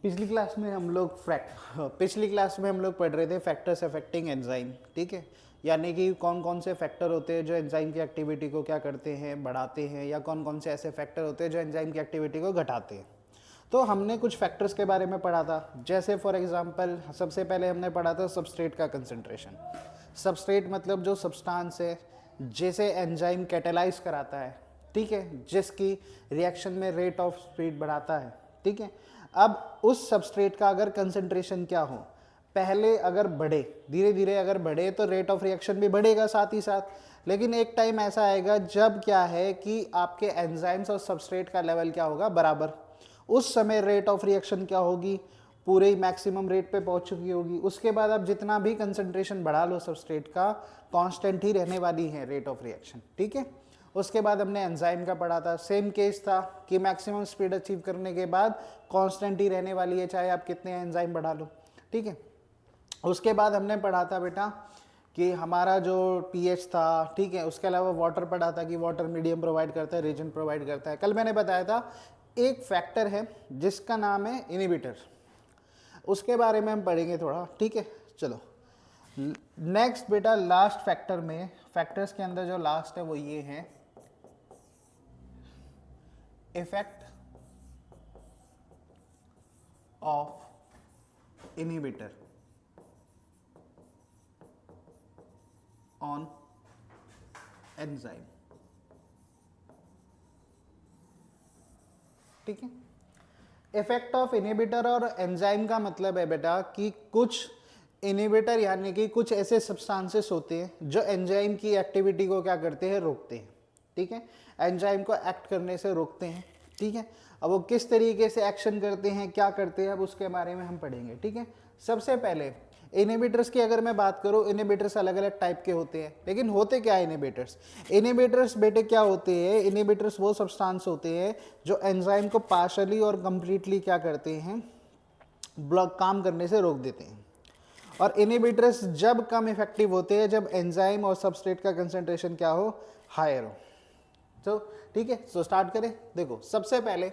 पिछली क्लास में हम लोग पढ़ रहे थे फैक्टर्स अफेक्टिंग एंजाइम, ठीक है। यानी कि कौन कौन से फैक्टर होते हैं जो एंजाइम की एक्टिविटी को क्या करते हैं, बढ़ाते हैं, या कौन कौन से ऐसे फैक्टर होते हैं जो एंजाइम की एक्टिविटी को घटाते हैं। तो हमने कुछ फैक्टर्स के बारे में पढ़ा था, जैसे फॉर एग्जांपल सबसे पहले हमने पढ़ा था सबस्ट्रेट का कंसंट्रेशन। सबस्ट्रेट मतलब जो सब्सटेंस है जिसे एंजाइम कैटेलाइज कराता है, ठीक है, जिसकी रिएक्शन में रेट ऑफ स्पीड बढ़ाता है, ठीक है। अब उस सबस्ट्रेट का अगर कंसंट्रेशन क्या हो, पहले अगर बढ़े, धीरे धीरे अगर बढ़े तो रेट ऑफ रिएक्शन भी बढ़ेगा साथ ही साथ, लेकिन एक टाइम ऐसा आएगा जब क्या है कि आपके एंजाइम्स और सबस्ट्रेट का लेवल क्या होगा, बराबर। उस समय रेट ऑफ रिएक्शन क्या होगी, पूरे ही मैक्सिमम रेट पे पहुंच चुकी होगी। उसके बाद आप जितना भी कंसंट्रेशन बढ़ा लो सबस्ट्रेट का, कांस्टेंट ही रहने वाली है रेट ऑफ रिएक्शन, ठीक है। उसके बाद हमने एंजाइम का पढ़ा था, सेम केस था कि मैक्सिमम स्पीड अचीव करने के बाद कांस्टेंट ही रहने वाली है, चाहे आप कितने एंजाइम बढ़ा लो, ठीक है। उसके बाद हमने पढ़ा था बेटा कि हमारा जो पीएच था, ठीक है, उसके अलावा वाटर पढ़ा था कि वाटर मीडियम प्रोवाइड करता है, रीजन प्रोवाइड करता है। कल मैंने बताया था एक फैक्टर है जिसका नाम है इनिबिटर, उसके बारे में हम पढ़ेंगे थोड़ा, ठीक है। चलो नेक्स्ट बेटा, लास्ट फैक्टर में, फैक्टर्स के अंदर जो लास्ट है वो ये है effect of inhibitor on enzyme, ठीक है। इफेक्ट ऑफ इनिबिटर और एंजाइम का मतलब है बेटा कि कुछ इनिबिटर यानी कि कुछ ऐसे सब्सटेंसेस होते हैं जो एंजाइम की एक्टिविटी को क्या करते हैं, रोकते हैं, ठीक है। एंजाइम को एक्ट करने से रोकते हैं, ठीक है। अब वो किस तरीके से एक्शन करते हैं, क्या करते हैं, अब उसके बारे में हम पढ़ेंगे, ठीक है। सबसे पहले इनिबिटर्स की अगर मैं बात करूं, इनिबिटर्स अलग अलग टाइप के होते हैं, लेकिन होते क्या है इनिबिटर्स? इनिबिटर्स बेटे क्या होते हैं, इनिबिटर्स वो सब्सटेंस होते हैं जो एंजाइम को पार्शली और कंप्लीटली क्या करते हैं, ब्लॉक, काम करने से रोक देते हैं। और इनिबिटर्स जब कम इफेक्टिव होते हैं जब एंजाइम और सबस्ट्रेट का कंसंट्रेशन क्या हो, हायर हो। तो ठीक है, सो स्टार्ट करें। देखो सबसे पहले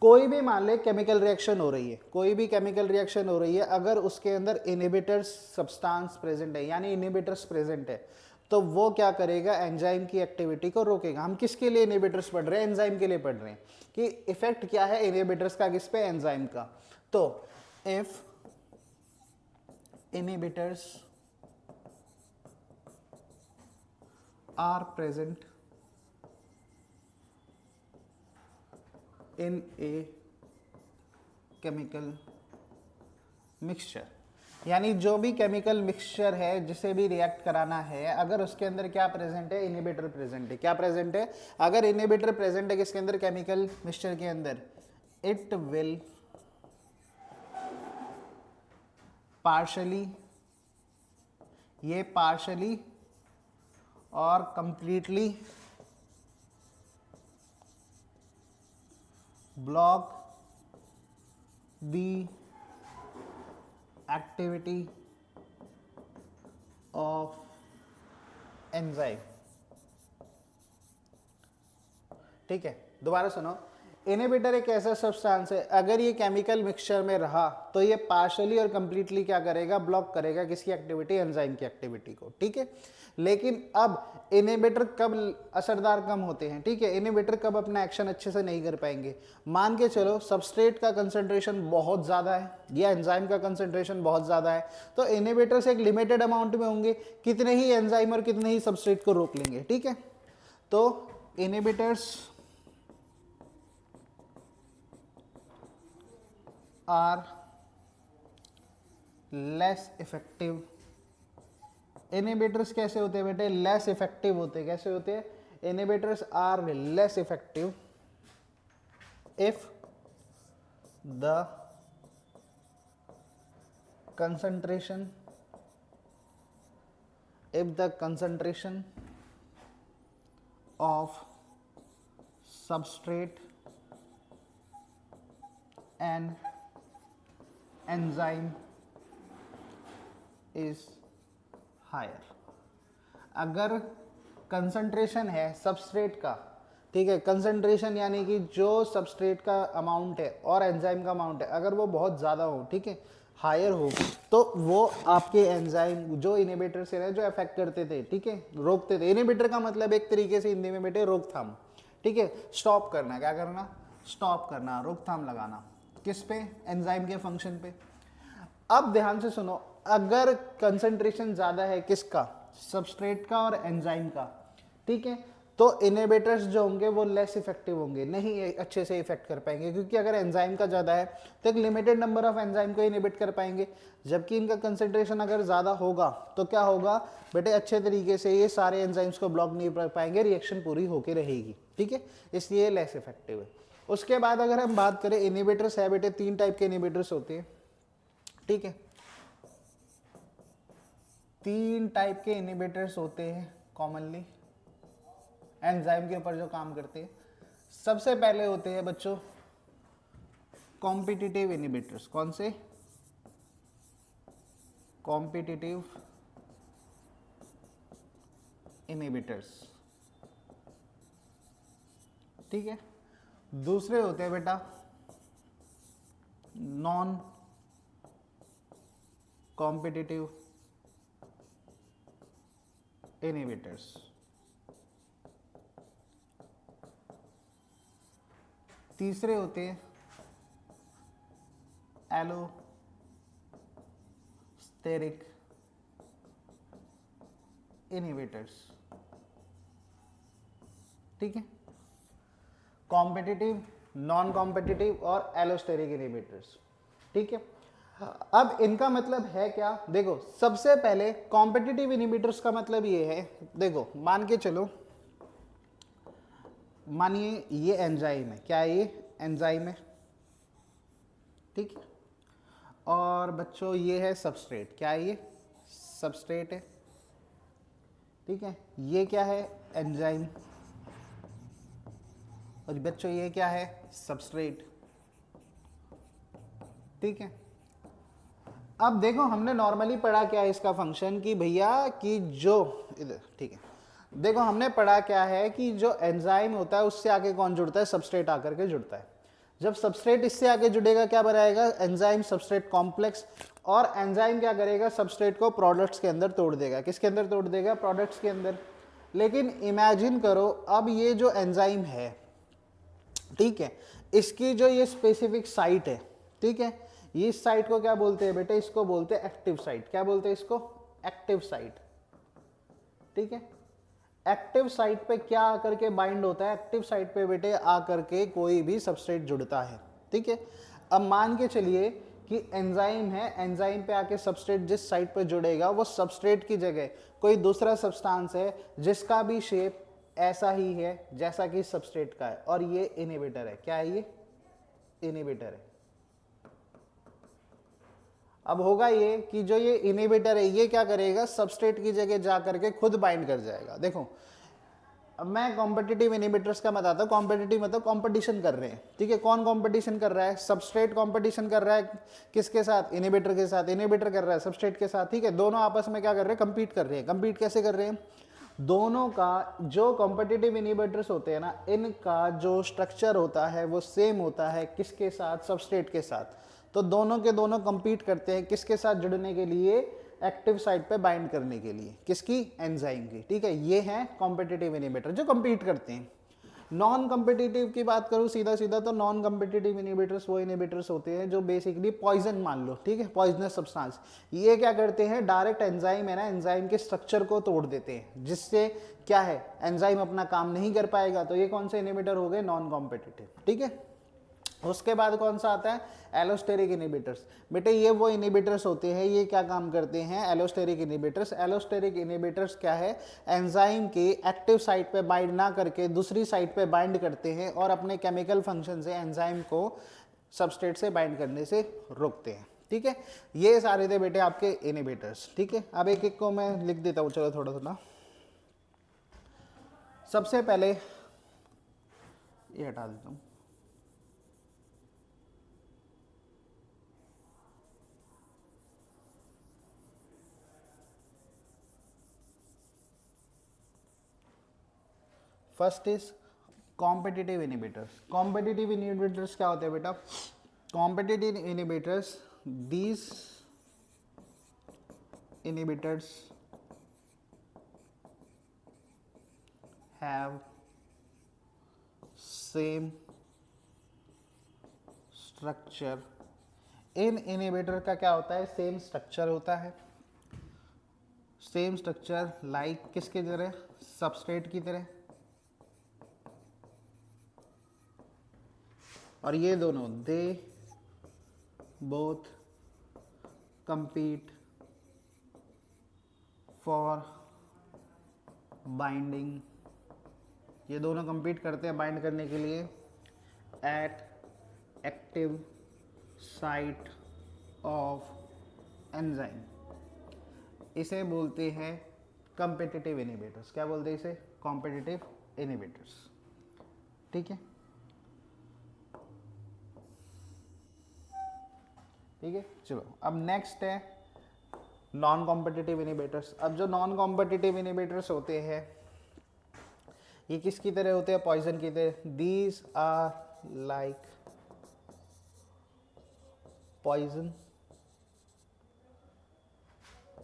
कोई भी मान ले केमिकल रिएक्शन हो रही है, कोई भी केमिकल रिएक्शन हो रही है, अगर उसके अंदर इनिबिटर्स सब्सटेंस प्रेजेंट है, यानी इनिबिटर्स प्रेजेंट है, तो वो क्या करेगा, एंजाइम की एक्टिविटी को रोकेगा। हम किसके लिए इनिबिटर्स पढ़ रहे हैं, एंजाइम के लिए पढ़ रहे हैं कि इफेक्ट क्या है इनिबिटर्स का किस पे, एंजाइम का। तो if inhibitors are present in a chemical mixture, यानी जो भी केमिकल मिक्सचर है जिसे भी रिएक्ट कराना है, अगर उसके अंदर क्या प्रेजेंट है, इनिबिटर प्रेजेंट है। क्या प्रेजेंट है? अगर इनिबिटर प्रेजेंट है किसके अंदर, केमिकल मिक्सचर के अंदर, इट विल पार्शली, ये पार्शली और completely block the activity of enzyme, ठीक है। दोबारा सुनो, इनिबिटर एक ऐसा सब्सटेंस है, अगर ये केमिकल मिक्सचर में रहा तो ये पार्शली और कंप्लीटली क्या करेगा, ब्लॉक करेगा किसकी एक्टिविटी, एंजाइम की एक्टिविटी को, ठीक है। लेकिन अब इनिबिटर कब असरदार कम होते हैं, ठीक है, इनिबिटर कब अपना एक्शन अच्छे से नहीं कर पाएंगे। मान के चलो सबस्ट्रेट का कंसंट्रेशन बहुत ज़्यादा है या एंजाइम का कंसंट्रेशन बहुत ज़्यादा है, तो इनिबिटर्स एक लिमिटेड अमाउंट में होंगे, कितने ही एंजाइम और कितने ही सबस्ट्रेट को रोक लेंगे, ठीक है। तो inhibitors are less effective, inhibitors कैसे होते हैं बेटे, लेस इफेक्टिव होते हैं। कैसे होते हैं? Inhibitors are less effective if the concentration, if the concentration of substrate and enzyme is higher। अगर कंसंट्रेशन है सबस्ट्रेट का ठीक है। कंसंट्रेशन यानी कि जो सबस्ट्रेट का अमाउंट है और एंजाइम का अमाउंट है, अगर वो बहुत ज़्यादा हो, ठीक है, हायर हो, तो वो आपके एंजाइम जो इनिबिटर से जो अफेक्ट करते थे, ठीक है, रोकते थे। इनिबिटर का मतलब एक तरीके से हिंदी में बेटे रोकथाम, ठीक है, स्टॉप करना। क्या करना? स्टॉप करना, रोकथाम लगाना। किस पे? एंजाइम के फंक्शन पे। अब ध्यान से सुनो, अगर कंसंट्रेशन ज्यादा है किसका? सबस्ट्रेट का और एंजाइम का, ठीक है, तो इनहिबिटर्स जो होंगे वो लेस इफेक्टिव होंगे, नहीं अच्छे से इफेक्ट कर पाएंगे, क्योंकि अगर एंजाइम का ज्यादा है तो एक लिमिटेड नंबर ऑफ एंजाइम को इनहिबिट कर पाएंगे, जबकि इनका कंसंट्रेशन अगर ज्यादा होगा तो क्या होगा बेटे, अच्छे तरीके से ये सारे एंजाइम्स को ब्लॉक नहीं कर पाएंगे, रिएक्शन पूरी होके रहेगी, ठीक है, इसलिए लेस इफेक्टिव है। उसके बाद अगर हम बात करें इनहिबिटर्स है बेटे, 3 टाइप के इनहिबिटर्स होते हैं, ठीक है, 3 टाइप के इनहिबिटर्स होते हैं कॉमनली एंजाइम के ऊपर जो काम करते हैं। सबसे पहले होते हैं बच्चों कॉम्पिटिटिव इनहिबिटर्स। कौन से? कॉम्पिटिटिव इनहिबिटर्स, ठीक है। दूसरे होते हैं बेटा नॉन कॉम्पिटिटिव इनहिबिटर्स। तीसरे होते हैं एलोस्टेरिक इनहिबिटर्स, ठीक है, कॉम्पिटिटिव, नॉन कॉम्पिटिटिव और एलोस्टेरिक इनहिबिटर्स, ठीक है। अब इनका मतलब है क्या? देखो, सबसे पहले कॉम्पिटिटिव इनहिबिटर्स का मतलब ये है, देखो मान के चलो, मानिए ये एंजाइम है, क्या है ये? एंजाइम है, ठीक, और बच्चों ये है सबस्ट्रेट, क्या है ये? सबस्ट्रेट है, ठीक है, ये क्या है? एंजाइम, और बच्चों ये क्या है? सबस्ट्रेट, ठीक है। अब देखो हमने नॉर्मली पढ़ा क्या है इसका फंक्शन, कि भैया कि जो इधर, ठीक है, देखो हमने पढ़ा क्या है कि जो एंजाइम होता है उससे आगे कौन जुड़ता है? सबस्ट्रेट आकर के जुड़ता है। जब सबस्ट्रेट इससे आगे जुड़ेगा क्या बनाएगा? Enzyme substrate complex. और एंजाइम क्या करेगा? सबस्ट्रेट को प्रोडक्ट्स के अंदर तोड़ देगा। किसके अंदर तोड़ देगा? प्रोडक्ट्स के अंदर। लेकिन इमेजिन करो, अब ये जो एंजाइम है, ठीक है, इसकी जो ये स्पेसिफिक साइट है, ठीक है, ये इस साइट को क्या बोलते हैं बेटे? इसको बोलते हैं एक्टिव साइट। क्या बोलते हैं इसको? एक्टिव साइट, ठीक है। एक्टिव साइट पे क्या आकर के बाइंड होता है? एक्टिव साइट पे बेटे आकर के कोई भी सबस्ट्रेट जुड़ता है, ठीक है। अब मान के चलिए कि एंजाइम है, एंजाइम पे आके सबस्ट्रेट जिस साइट पे जुड़ेगा वो सबस्ट्रेट की जगह कोई दूसरा सब्सटेंस है जिसका भी शेप ऐसा ही है जैसा कि सबस्ट्रेट का है, और ये इनहिबिटर है। क्या है ये? इनहिबिटर है। अब होगा ये कि जो ये इनहिबिटर है ये क्या करेगा? सबस्ट्रेट की जगह जा करके खुद बाइंड कर जाएगा। देखो, अब मैं कॉम्पिटिटिव इनहिबिटर्स का बताता हूँ। कॉम्पिटिटिव मतलब कंपटीशन कर रहे हैं, ठीक है। कौन कंपटीशन कर रहा है? सबस्ट्रेट कंपटीशन कर रहा है किसके साथ? इनहिबिटर के साथ। इनहिबिटर कर रहा है सबस्ट्रेट के साथ, ठीक है। दोनों आपस में क्या कर रहे हैं? कंपीट कर रहे हैं। कंपीट कैसे कर रहे हैं? दोनों का जो कॉम्पिटिटिव इनहिबिटर्स होते हैं ना, इनका जो स्ट्रक्चर होता है वो सेम होता है किसके साथ? सबस्ट्रेट के साथ। तो दोनों के दोनों कंपीट करते हैं किसके साथ जुड़ने के लिए? एक्टिव साइट पे बाइंड करने के लिए। किसकी? एंजाइम की, ठीक है। ये है कॉम्पिटिटिव इनहिबिटर जो कंपीट करते हैं। नॉन कॉम्पिटिटिव की बात करूं सीधा सीधा, तो नॉन कॉम्पिटिटिव इनहिबिटर्स वो इनहिबिटर्स होते हैं जो बेसिकली पॉइजन मान लो, ठीक है, पॉइजनस सब्सटेंस। ये क्या करते हैं? डायरेक्ट एंजाइम है ना, एंजाइम के स्ट्रक्चर को तोड़ देते हैं, जिससे क्या है? एंजाइम अपना काम नहीं कर पाएगा। तो ये कौन से इनहिबिटर हो गए? नॉन कॉम्पिटिटिव, ठीक है। उसके बाद कौन सा आता है? Allosteric inhibitors. बेटे ये वो इनहिबिटर्स होते हैं, ये क्या काम करते हैं? Allosteric inhibitors. एलोस्टेरिक इनहिबिटर्स क्या है? एंजाइम के एक्टिव साइट पे बाइंड ना करके दूसरी साइट पे बाइंड करते हैं और अपने केमिकल फंक्शन से एंजाइम को सबस्ट्रेट से बाइंड करने से रोकते हैं, ठीक है। ये सारे थे बेटे आपके इनहिबिटर्स, ठीक है। अब एक एक को मैं लिख देता हूँ, चलो थोड़ा थोड़ा। सबसे पहले ये हटा देता हूँ। First is competitive inhibitors. Competitive inhibitors क्या होते हैं बेटा? Competitive inhibitors, these inhibitors have same structure. In inhibitor का क्या होता है? सेम स्ट्रक्चर होता है। सेम स्ट्रक्चर लाइक किसकी तरह? सबस्ट्रेट की तरह। और ये दोनों they both compete for binding. ये दोनों compete करते हैं बाइंड करने के लिए at active site of enzyme. इसे बोलते हैं कॉम्पिटिटिव इनिबिटर्स। क्या बोलते हैं इसे? Competitive inhibitors. ठीक है, ठीक है। चलो अब नेक्स्ट है नॉन कॉम्पिटिटिव इनिबिटर्स। अब जो नॉन कॉम्पिटिटिव इनिबिटर्स होते हैं ये किसकी तरह होते हैं? पॉइजन की तरह। These are like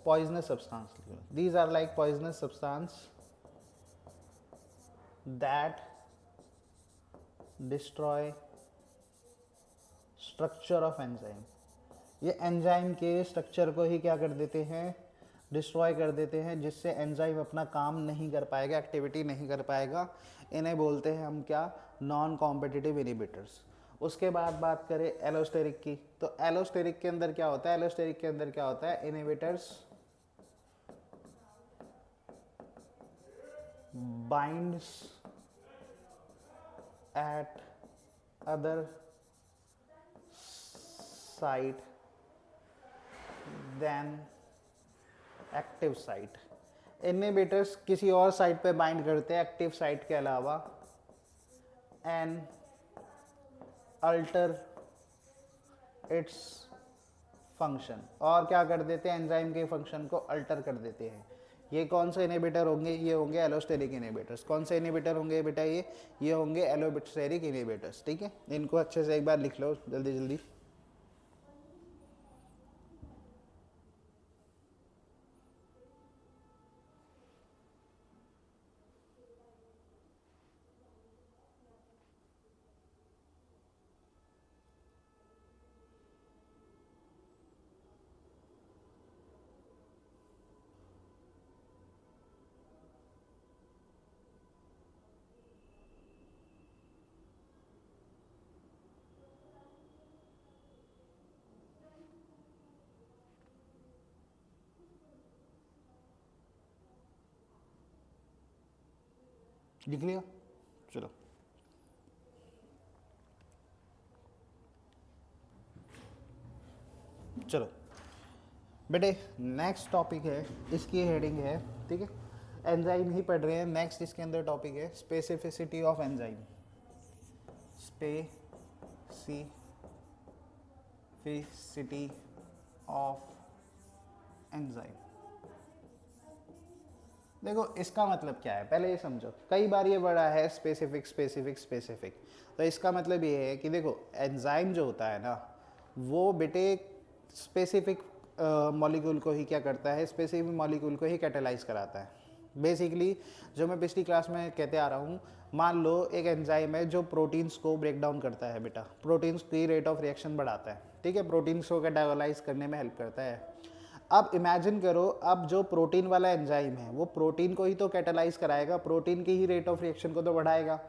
poisonous substance. These are like poisonous substance that destroy structure of enzyme. ये एंजाइम के स्ट्रक्चर को ही क्या कर देते हैं? डिस्ट्रॉय कर देते हैं, जिससे एंजाइम अपना काम नहीं कर पाएगा, एक्टिविटी नहीं कर पाएगा। इन्हें बोलते हैं हम क्या? Non competitive inhibitors. उसके बाद बात करें एलोस्टेरिक की, तो एलोस्टेरिक के अंदर क्या होता है? एलोस्टेरिक के अंदर क्या होता है? Inhibitors binds at other site than active site। Inhibitors किसी और साइट पे बाइंड करते हैं एक्टिव साइट के अलावा एंड अल्टर इट्स फंक्शन। और क्या कर देते हैं? एंजाइम के फंक्शन को अल्टर कर देते हैं। ये कौन से इनिबिटर होंगे? ये होंगे एलोस्टेरिक इनिबिटर्स। कौन से इनिबिटर होंगे बेटा? ये होंगे एलोस्टेरिक इनिबिटर्स। ठीक है, इनको अच्छे से एक बार लिख लो जल्दी जल्दी। लिख लिया? चलो चलो बेटे, नेक्स्ट टॉपिक है, इसकी हेडिंग है, ठीक है, एंजाइम ही पढ़ रहे हैं। नेक्स्ट इसके अंदर टॉपिक है specificity of enzyme. Specificity of enzyme. देखो इसका मतलब क्या है, पहले ये समझो। कई बार ये बड़ा है स्पेसिफिक स्पेसिफिक स्पेसिफिक, तो इसका मतलब ये है कि देखो एंजाइम जो होता है ना, वो बेटे स्पेसिफिक मॉलिक्यूल को ही क्या करता है? स्पेसिफिक मॉलिक्यूल को ही कैटेलाइज कराता है। बेसिकली जो मैं पिछली क्लास में कहते आ रहा हूँ, मान लो एक एंजाइम है जो प्रोटीन्स को ब्रेक डाउन करता है बेटा, प्रोटीन्स की रेट ऑफ रिएक्शन बढ़ाता है, ठीक है, प्रोटीन्स को कैटेगोलाइज करने में हेल्प करता है। अब इमेजिन करो, अब जो प्रोटीन वाला एंजाइम है वो प्रोटीन को ही तो कैटेलाइज कराएगा, प्रोटीन की ही रेट ऑफ रिएक्शन को तो बढ़ाएगा।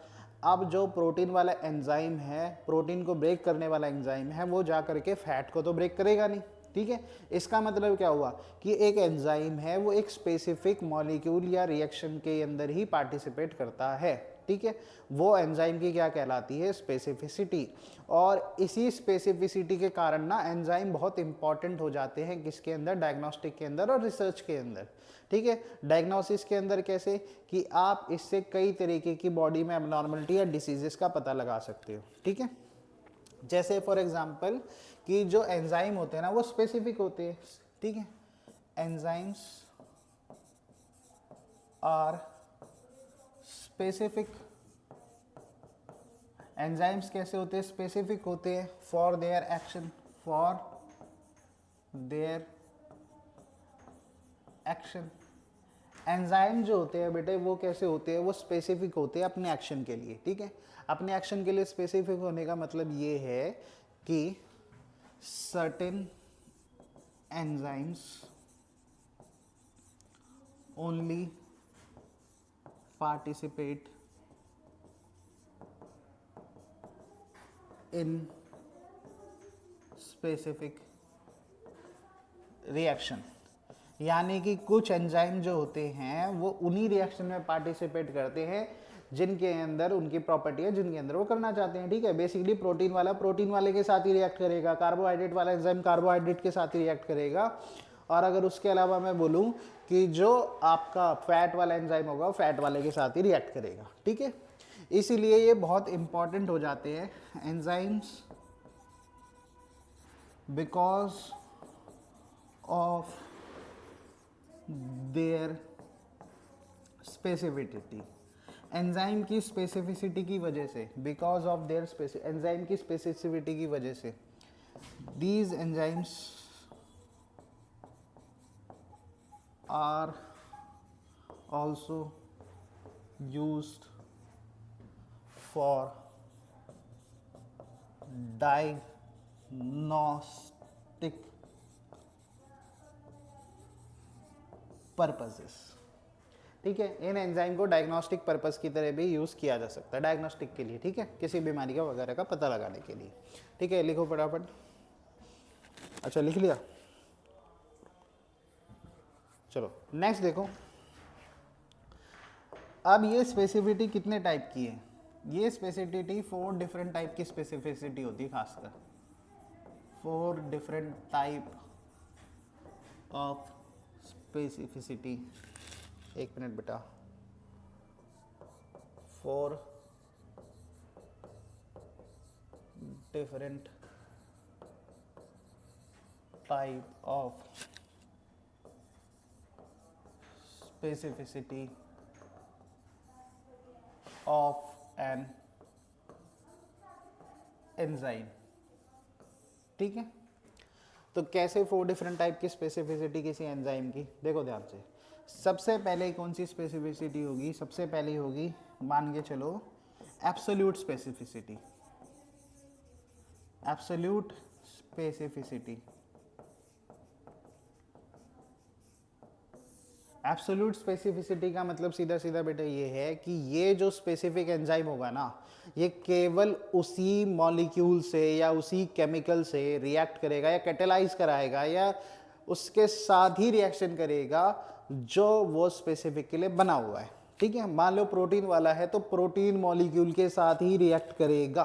अब जो प्रोटीन वाला एंजाइम है, प्रोटीन को ब्रेक करने वाला एंजाइम है, वो जा करके फैट को तो ब्रेक करेगा नहीं। ठीक है, इसका मतलब क्या हुआ कि एक एंजाइम है वो एक स्पेसिफिक मॉलिक्यूल या रिएक्शन के अंदर ही पार्टिसिपेट करता है। ठीक है, वो एंजाइम की क्या कहलाती है? स्पेसिफिसिटी। और इसी स्पेसिफिसिटी के कारण ना एंजाइम बहुत इंपॉर्टेंट हो जाते हैं किसके अंदर? डायग्नोस्टिक के अंदर और रिसर्च के अंदर। ठीक है, डायग्नोसिस के अंदर कैसे कि आप इससे कई तरीके की बॉडी में एबनॉर्मलिटी या डिसीजेस का पता लगा सकते हो। ठीक है, जैसे फॉर एग्जांपल कि जो एंजाइम होते हैं ना वो स्पेसिफिक होते हैं। ठीक है, एंजाइम्स आर स्पेसिफिक एंजाइम्स कैसे होते हैं, स्पेसिफिक होते हैं for their action, for their action. Enzyme जो होते हैं बेटे वो कैसे होते हैं, वो स्पेसिफिक होते हैं अपने एक्शन के लिए, ठीक है। अपने एक्शन के लिए स्पेसिफिक होने का मतलब ये है कि certain enzymes only participate in specific reaction, यानी कि कुछ एंजाइम जो होते हैं वो उन्हीं रिएक्शन में पार्टिसिपेट करते हैं जिनके अंदर उनकी प्रॉपर्टी है, जिनके अंदर वो करना चाहते हैं, ठीक है। बेसिकली प्रोटीन वाला प्रोटीन वाले के साथ ही रिएक्ट करेगा, कार्बोहाइड्रेट वाला एंजाइम कार्बोहाइड्रेट के साथ ही रिएक्ट करेगा, और अगर उसके अलावा मैं बोलूं कि जो आपका फैट वाला एंजाइम होगा फैट वाले के साथ ही रिएक्ट करेगा, ठीक है। इसीलिए ये बहुत इंपॉर्टेंट हो जाते हैं enzymes because of their specificity. Enzyme की स्पेसिफिसिटी की वजह से, बिकॉज ऑफ देयर एंजाइम की स्पेसिफिसिटी की वजह से, these enzymes are also used for diagnostic purposes, ठीक है। इन एंजाइम को डायग्नोस्टिक पर्पस की तरह भी यूज़ किया जा सकता है, डायग्नोस्टिक के लिए, ठीक है, किसी बीमारी का वगैरह का पता लगाने के लिए, ठीक है। लिखो फटाफट। अच्छा लिख लिया, चलो नेक्स्ट देखो। अब ये स्पेसिफिसिटी कितने टाइप की है, ये स्पेसिफिसिटी 4 डिफरेंट टाइप की स्पेसिफिसिटी होती है, खासकर 4 डिफरेंट टाइप ऑफ स्पेसिफिसिटी। एक मिनट बेटा, 4 different type of specificity of an enzyme, ठीक है। तो कैसे 4 डिफरेंट टाइप की स्पेसिफिसिटी किसी एंजाइम की, देखो ध्यान से। सबसे पहले कौन सी स्पेसिफिसिटी होगी, सबसे पहली होगी, मान के चलो, absolute specificity. Absolute specificity, absolute specificity का मतलब सीधा सीधा बेटा ये है कि ये जो स्पेसिफिक एंजाइम होगा ना, ये केवल उसी मॉलिक्यूल से या उसी केमिकल से रिएक्ट करेगा या कैटेलाइज कराएगा या उसके साथ ही रिएक्शन करेगा जो वो स्पेसिफिक के लिए बना हुआ है, ठीक है। मान लो प्रोटीन वाला है तो प्रोटीन मॉलिक्यूल के साथ ही रिएक्ट करेगा,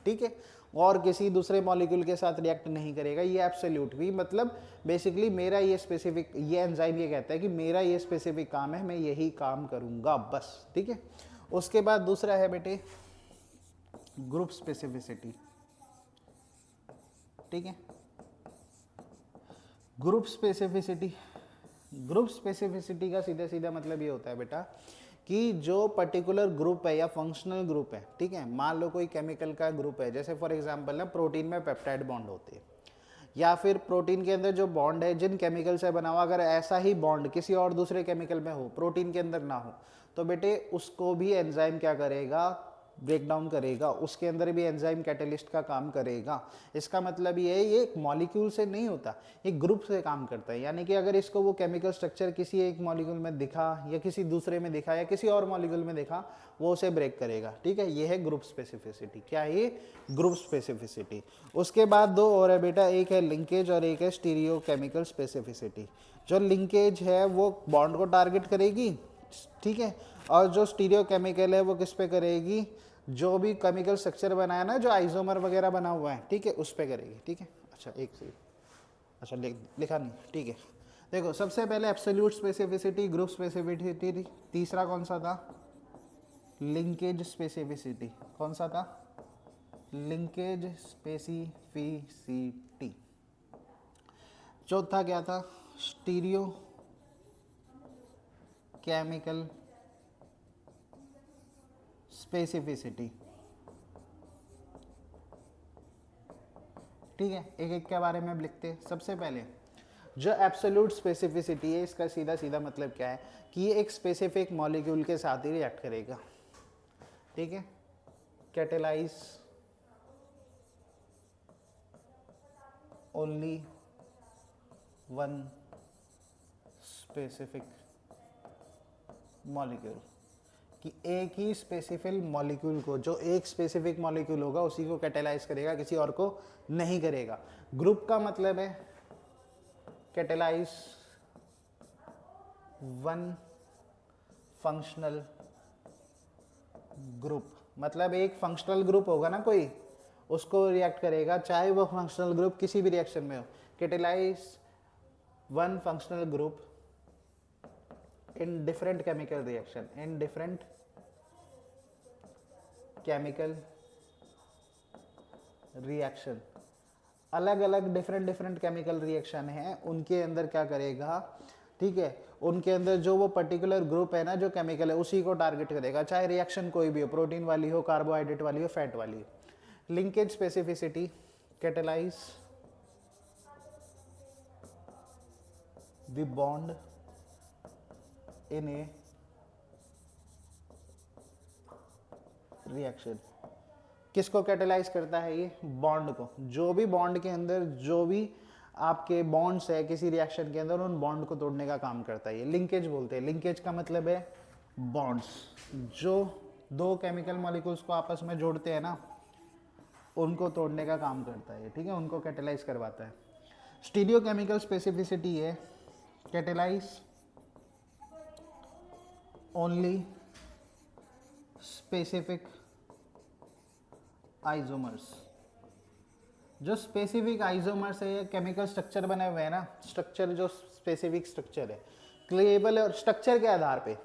ठीक है, और किसी दूसरे मॉलिक्यूल के साथ रिएक्ट नहीं करेगा। ये एब्सोल्यूट भी मतलब बेसिकली मेरा ये स्पेसिफिक, ये एंजाइम ये कहता है कि मेरा ये स्पेसिफिक काम है, मैं यही काम करूंगा बस, ठीक है। उसके बाद दूसरा है बेटे ग्रुप स्पेसिफिसिटी, ठीक है। ग्रुप स्पेसिफिसिटी, ग्रुप स्पेसिफिसिटी का सीधा सीधा मतलब ये होता है बेटा कि जो पर्टिकुलर ग्रुप है या फंक्शनल ग्रुप है, ठीक है, मान लो कोई केमिकल का ग्रुप है, जैसे फॉर एग्जांपल ना प्रोटीन में पेप्टाइड बॉन्ड होते हैं, या फिर प्रोटीन के अंदर जो बॉन्ड है जिन केमिकल से बना हुआ, अगर ऐसा ही बॉन्ड किसी और दूसरे केमिकल में हो, प्रोटीन के अंदर ना हो, तो बेटे उसको भी एंजाइम क्या करेगा, ब्रेक डाउन करेगा, उसके अंदर भी एंजाइम कैटलिस्ट का काम करेगा। इसका मतलब ये है, ये एक मॉलिक्यूल से नहीं होता, ये ग्रुप से काम करता है। यानी कि अगर इसको वो केमिकल स्ट्रक्चर किसी एक मॉलिक्यूल में दिखा या किसी दूसरे में दिखा या किसी और मॉलिक्यूल में दिखा, वो उसे ब्रेक करेगा, ठीक है। ये है ग्रुप स्पेसिफिसिटी। क्या है ये? Group specificity. उसके बाद दो और है बेटा, एक है लिंकेज और एक है स्टीरियो केमिकल स्पेसिफिसिटी। जो लिंकेज है वो बॉन्ड को टारगेट करेगी, ठीक है, और जो स्टीरियो केमिकल है वो किस पे करेगी, जो भी केमिकल स्ट्रक्चर बनाया ना, जो आइसोमर वगैरह बना हुआ है, ठीक है, उस पे करेगी, ठीक है। अच्छा एक सेकंड, अच्छा लिखा नहीं, ठीक है। देखो सबसे पहले एब्सोल्यूट स्पेसिफिसिटी, ग्रुप स्पेसिफिसिटी, तीसरा कौन सा था, लिंकेज स्पेसिफिसिटी। कौन सा था? Linkage specificity. चौथा क्या था? Stereo chemical specificity. ठीक है, एक एक के बारे में अब लिखते हैं। सबसे पहले जो एब्सोल्यूट स्पेसिफिसिटी है, इसका सीधा सीधा मतलब क्या है कि ये एक स्पेसिफिक मॉलिक्यूल के साथ ही रिएक्ट करेगा। ठीक है, catalyse only one specific molecule, कि एक ही स्पेसिफिक मॉलिक्यूल को, जो एक स्पेसिफिक मॉलिक्यूल होगा उसी को कैटेलाइज करेगा, किसी और को नहीं करेगा। ग्रुप का मतलब है कैटेलाइज वन फंक्शनल ग्रुप, मतलब एक फंक्शनल ग्रुप होगा ना कोई, उसको रिएक्ट करेगा, चाहे वो फंक्शनल ग्रुप किसी भी रिएक्शन में हो। Catalyse one functional group in different chemical reaction, in different chemical reaction, अलग अलग डिफरेंट केमिकल रिएक्शन हैं, उनके अंदर क्या करेगा, ठीक है, उनके अंदर जो वो पर्टिकुलर ग्रुप है ना, जो केमिकल है, उसी को टारगेट करेगा, चाहे रिएक्शन कोई भी हो, प्रोटीन वाली हो, कार्बोहाइड्रेट वाली हो, फैट वाली हो। Linkage specificity, catalyse the bond in A reaction, किसको कैटेलाइज करता है ये, बॉन्ड को। जो भी बॉन्ड के अंदर जो भी आपके बॉन्ड्स है किसी रिएक्शन के अंदर, उन बॉन्ड को तोड़ने का काम करता है ये। लिंकेज बोलते हैं, लिंकेज का मतलब है बॉन्ड्स, जो दो केमिकल मॉलिक्यूल्स को आपस में जोड़ते हैं ना, उनको तोड़ने का काम करता है, ठीक है, उनको कैटेलाइज करवाता है। स्टीरियोकेमिकल स्पेसिफिसिटी है कैटेलाइज ओनली स्पेसिफिक आइसोमर्स, जो स्पेसिफिक आइसोमर्स है, केमिकल स्ट्रक्चर बने हुए हैं ना, स्ट्रक्चर जो स्पेसिफिक स्ट्रक्चर है, केवल और स्ट्रक्चर के आधार पे,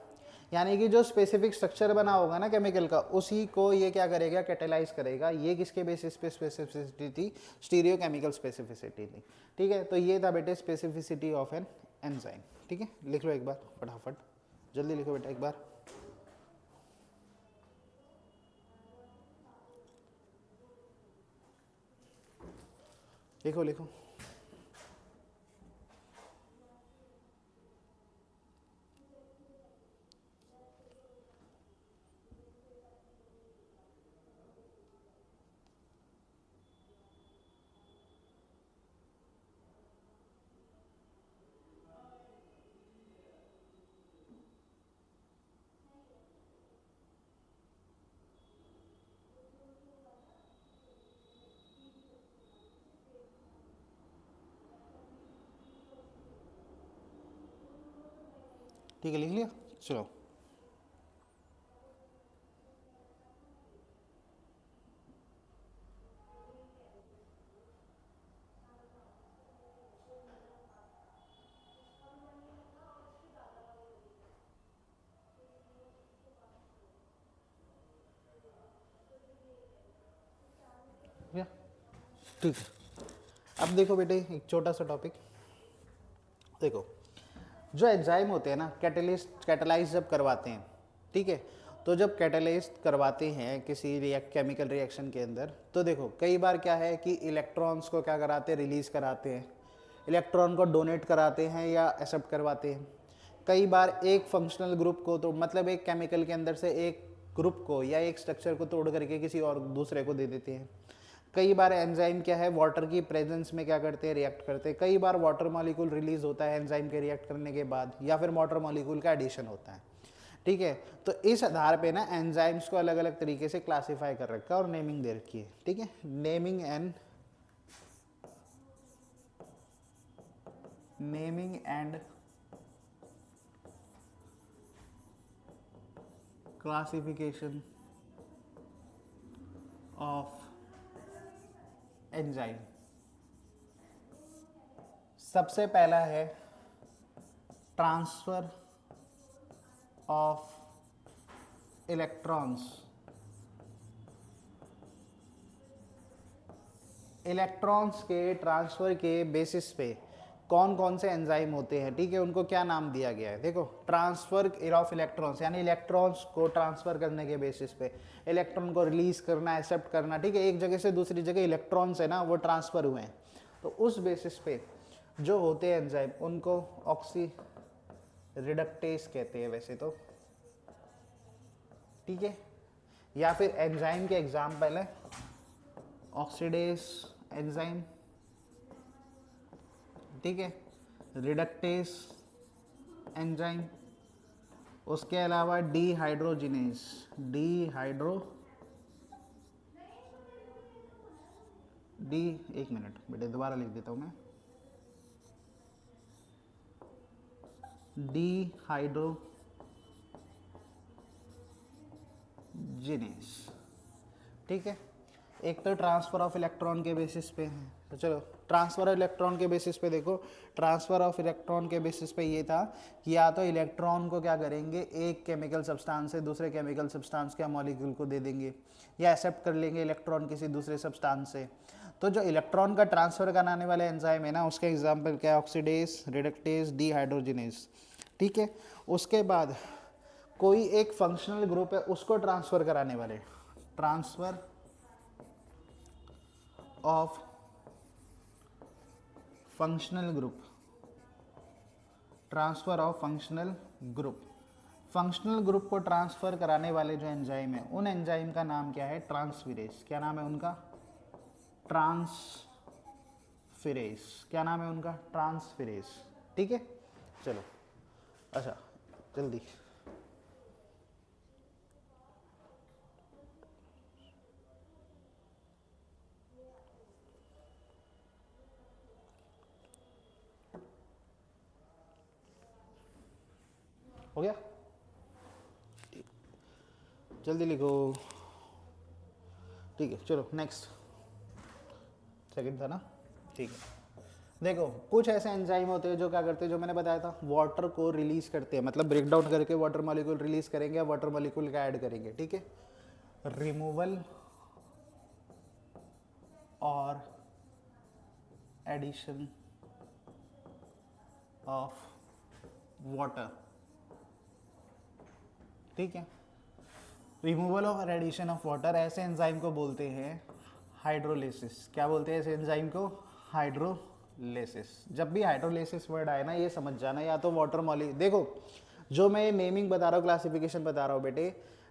यानी कि जो स्पेसिफिक स्ट्रक्चर बना होगा ना केमिकल का, उसी को ये क्या करेगा, कैटेलाइज करेगा। ये किसके बेसिस पे स्पेसिफिसिटी थी, स्टीरियो केमिकल स्पेसिफिसिटी थी। ठीक है, तो ये था बेटे स्पेसिफिसिटी ऑफ एन एंजाइम। ठीक है, लिख लो एक बार फटाफट, जल्दी लिखो बेटा एक बार। लिखो लिखो। ठीक है, लिख लिया, चलो। ठीक है, अब देखो बेटे एक छोटा सा टॉपिक देखो। जो एंजाइम होते हैं ना, कैटेलाइज जब करवाते हैं, ठीक है, तो जब कैटेलाइज करवाते हैं किसी केमिकल रिएक्शन के अंदर, तो देखो कई बार क्या है कि इलेक्ट्रॉन्स को क्या कराते हैं, रिलीज कराते हैं, इलेक्ट्रॉन को डोनेट कराते हैं या एक्सेप्ट करवाते हैं। कई बार एक फंक्शनल ग्रुप को, तो मतलब एक केमिकल के अंदर से एक ग्रुप को या एक स्ट्रक्चर को तोड़ करके किसी और दूसरे को दे देते हैं। कई बार एंजाइम क्या है, वाटर की प्रेजेंस में क्या करते हैं, रिएक्ट करते हैं। कई बार वाटर मॉलिक्यूल रिलीज होता है एंजाइम के रिएक्ट करने के बाद, या फिर वाटर मॉलिक्यूल का एडिशन होता है। ठीक है, तो इस आधार पे ना एंजाइम्स को अलग अलग तरीके से क्लासिफाई कर रखा है और नेमिंग दे रखी है। ठीक है, naming and classification of enzyme. सबसे पहला है ट्रांसफर ऑफ इलेक्ट्रॉन्स। इलेक्ट्रॉन्स के ट्रांसफर के बेसिस पे कौन कौन से एंजाइम होते हैं, ठीक है, उनको क्या नाम दिया गया है। देखो ट्रांसफर ऑफ इलेक्ट्रॉन्स, यानी इलेक्ट्रॉन्स को ट्रांसफर करने के बेसिस पे, इलेक्ट्रॉन को रिलीज करना, एक्सेप्ट करना, ठीक है, एक जगह से दूसरी जगह इलेक्ट्रॉन्स है ना वो ट्रांसफर हुए हैं, तो उस बेसिस पे जो होते हैं एंजाइम उनको ऑक्सी रिडक्टेस कहते हैं वैसे तो, ठीक है। या फिर एंजाइम के एग्जाम्पल है ऑक्सीडेस एंजाइम, ठीक है, रिडक्टेस एंजाइम, उसके अलावा डीहाइड्रोजिनेस, एक मिनट बेटे दोबारा लिख देता हूँ मैं, डीहाइड्रोजिनेस, ठीक है। एक तो ट्रांसफर ऑफ इलेक्ट्रॉन के बेसिस पे है, तो चलो ट्रांसफर ऑफ इलेक्ट्रॉन के बेसिस पे देखो, ट्रांसफर ऑफ इलेक्ट्रॉन के बेसिस पे ये था कि या तो इलेक्ट्रॉन को क्या करेंगे, एक केमिकल सब्सटेंस से दूसरे केमिकल सब्सटेंस के मॉलिक्यूल को दे देंगे, या एक्सेप्ट कर लेंगे इलेक्ट्रॉन किसी दूसरे सब्सटेंस से। तो जो इलेक्ट्रॉन का ट्रांसफर कराने वाले एंजाइम है ना, उसका एग्जाम्पल क्या है, ऑक्सीडेस, रिडक्टेस, डीहाइड्रोजिनेस, ठीक है। उसके बाद कोई एक फंक्शनल ग्रुप है उसको ट्रांसफर कराने वाले, transfer of functional group, transfer of functional group, functional group को ट्रांसफर कराने वाले जो एंजाइम है उन एंजाइम का नाम क्या है, ट्रांसफिरेस। क्या नाम है उनका, ट्रांसफिरेस। क्या नाम है उनका, ट्रांसफिरेस, ठीक है। चलो अच्छा जल्दी, हो गया, जल्दी लिखो, ठीक है। चलो नेक्स्ट, सेकंड था ना, ठीक है। देखो कुछ ऐसे एंजाइम होते हैं जो क्या करते हैं, जो मैंने बताया था, वाटर को रिलीज करते हैं, मतलब ब्रेक डाउन करके वाटर मॉलिक्यूल रिलीज करेंगे या वाटर मॉलिक्यूल का ऐड करेंगे, ठीक है। रिमूवल और एडिशन ऑफ वाटर, ठीक है। रिमूवल और एडिशन ऑफ वाटर, ऐसे एंजाइम को बोलते हैं हाइड्रोलिसिस। क्या बोलते हैं ऐसे एंजाइम को, हाइड्रोलिसिस। जब भी हाइड्रोलिसिस वर्ड आए ना ये समझ जाना, या तो वाटर मॉलिक्यूल, देखो जो मैं नेमिंग बता रहा हूँ, क्लासिफिकेशन बता रहा हूँ बेटे,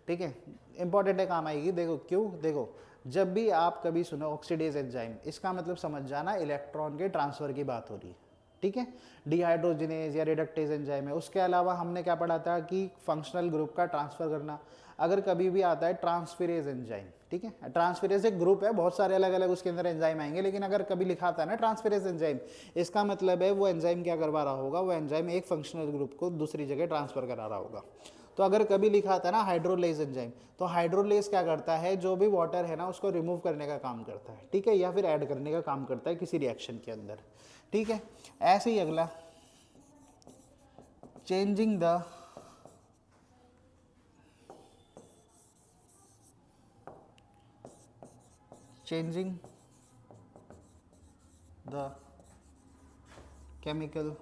ठीक है, इंपॉर्टेंट है, काम आएगी। देखो क्यों, देखो जब भी आप कभी सुनो ऑक्सीडेज एंजाइम, इसका मतलब समझ जाना इलेक्ट्रॉन के ट्रांसफर की बात हो रही है, ठीक है। डिहाइड्रोजिनेज या रिडक्टेज एंजाइम है। उसके अलावा हमने क्या पढ़ा था कि फंक्शनल ग्रुप का ट्रांसफर करना। अगर कभी भी आता है ट्रांसफेरेज एंजाइम, ठीक है, ट्रांसफेरेज एक ग्रुप है, बहुत सारे अलग अलग उसके अंदर एंजाइम आएंगे, लेकिन अगर कभी लिखा आता है ना ट्रांसफेरेज एंजाइम, इसका मतलब है वो एंजाइम क्या करवा रहा होगा, वो एंजाइम एक फंक्शनल ग्रुप को दूसरी जगह ट्रांसफर करा रहा होगा। तो अगर कभी लिखा आता है ना हाइड्रोलेज एंजाइम, तो हाइड्रोलेज क्या करता है, जो भी वाटर है ना उसको रिमूव करने का काम करता है, ठीक है, या फिर ऐड करने का काम करता है किसी रिएक्शन के अंदर, ठीक है। ऐसे ही अगला, चेंजिंग द केमिकल,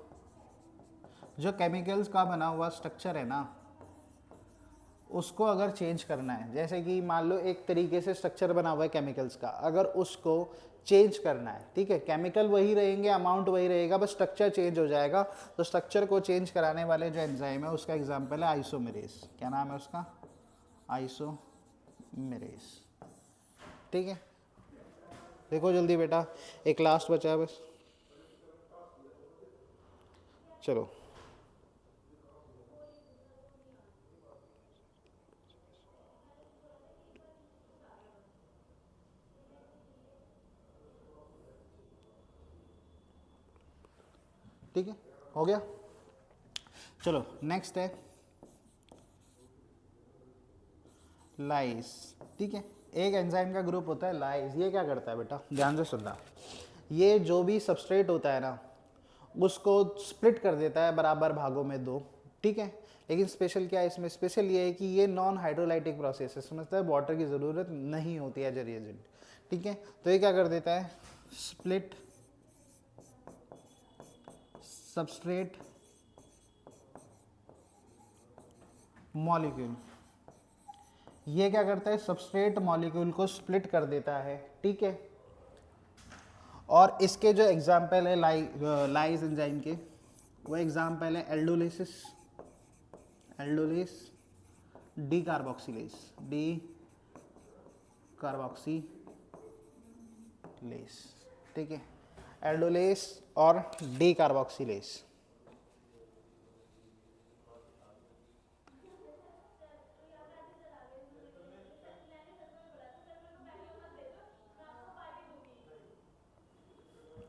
जो केमिकल्स का बना हुआ स्ट्रक्चर है ना उसको अगर चेंज करना है, जैसे कि मान लो एक तरीके से स्ट्रक्चर बना हुआ है केमिकल्स का, अगर उसको चेंज करना है, ठीक है, केमिकल वही रहेंगे, अमाउंट वही रहेगा, बस स्ट्रक्चर चेंज हो जाएगा। तो स्ट्रक्चर को चेंज कराने वाले जो एंजाइम है उसका एग्जांपल है आइसोमेरेज। क्या नाम है उसका, आइसोमेरेज, ठीक है। देखो जल्दी बेटा, एक लास्ट बचा है बस, चलो ठीक है, हो गया। चलो नेक्स्ट है लाइस, ठीक है। एक एंजाइम का ग्रुप होता है लाइस। ये क्या करता है बेटा, ध्यान से सुनना, ये जो भी सबस्ट्रेट होता है ना उसको स्प्लिट कर देता है बराबर भागों में दो, ठीक है। लेकिन स्पेशल क्या है इसमें, स्पेशल ये है कि ये नॉन हाइड्रोलाइटिक प्रोसेस है, समझता है, वाटर की ज़रूरत नहीं होती है एज ए रिएजेंट, ठीक है। तो ये क्या कर देता है, स्प्लिट सबस्ट्रेट मॉलिक्यूल, ये क्या करता है, सबस्ट्रेट मॉलिक्यूल को स्प्लिट कर देता है, ठीक है। और इसके जो एग्जाम्पल है लाइज एंजाइम के, वो एग्जाम्पल है एल्डोलिसिस, एल्डोलिस, डी कार्बोक्सिलेज, डी कार्बोक्सिलेज, ठीक है, एल्डोलेस और डी कार्बोक्सिलेज।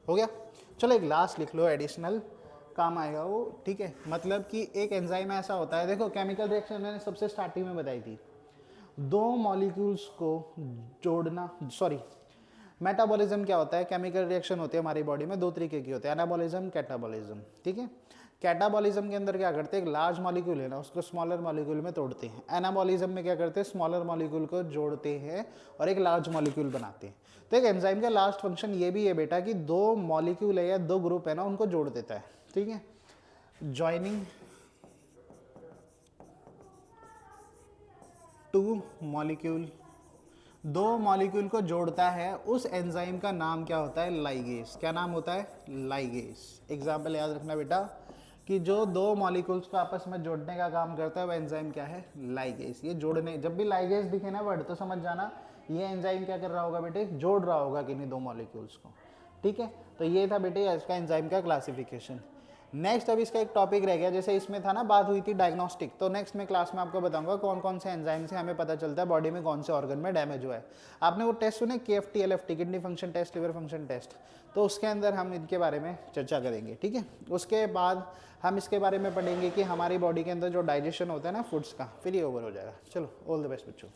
हो गया। चलो एक लास्ट लिख लो, एडिशनल काम आएगा वो, ठीक है। मतलब कि एक एंजाइम ऐसा होता है, देखो केमिकल रिएक्शन मैंने सबसे स्टार्टिंग में बताई थी, दो मॉलिक्यूल्स को जोड़ना, सॉरी मेटाबॉलिज्म क्या होता है, केमिकल रिएक्शन होती है हमारी बॉडी में दो तरीके की होती है, एनाबॉलिज्म, कैटाबॉलिज्म, ठीक है। कैटाबॉलिज्म के अंदर क्या करते हैं, एक लार्ज मॉलिक्यूल है ना उसको स्मॉलर मॉलिक्यूल में तोड़ते हैं। एनाबॉलिज्म में क्या करते हैं, स्मॉलर मॉलिक्यूल को जोड़ते हैं और एक लार्ज मॉलिक्यूल बनाते हैं। तो एक एंजाइम का लास्ट फंक्शन ये भी है बेटा कि दो मॉलिक्यूल है या दो ग्रुप है ना उनको जोड़ देता है, ठीक है। ज्वाइनिंग टू मॉलिक्यूल, दो मॉलिक्यूल को जोड़ता है, उस एंजाइम का नाम क्या होता है, लाइगेज। क्या नाम होता है, लाइगेज। एग्जाम्पल याद रखना बेटा कि जो दो मॉलिक्यूल्स को आपस में जोड़ने का काम करता है वो एंजाइम क्या है, लाइगेज। ये जोड़ने, जब भी लाइगेज दिखे ना वर्ड तो समझ जाना ये एंजाइम क्या कर रहा होगा बेटे, जोड़ रहा होगा किन्हीं दो मॉलिक्यूल्स को, ठीक है। तो ये था बेटे इसका एंजाइम का क्लासिफिकेशन। नेक्स्ट अब इसका एक टॉपिक रह गया, जैसे इसमें था ना बात हुई थी डायग्नोस्टिक, तो नेक्स्ट में क्लास में आपको बताऊंगा कौन कौन से एंजाइम से हमें पता चलता है बॉडी में कौन से ऑर्गन में डैमेज हुआ है। आपने वो टेस्ट सुने KFT LFT, kidney function test, liver function test, तो उसके अंदर हम इनके बारे में चर्चा करेंगे, ठीक है। उसके बाद हम इसके बारे में पढ़ेंगे कि हमारी बॉडी के अंदर जो डाइजेशन होता है ना फूड्स का, फिर ये ओवर हो जाएगा। चलो ऑल द बेस्ट बच्चों।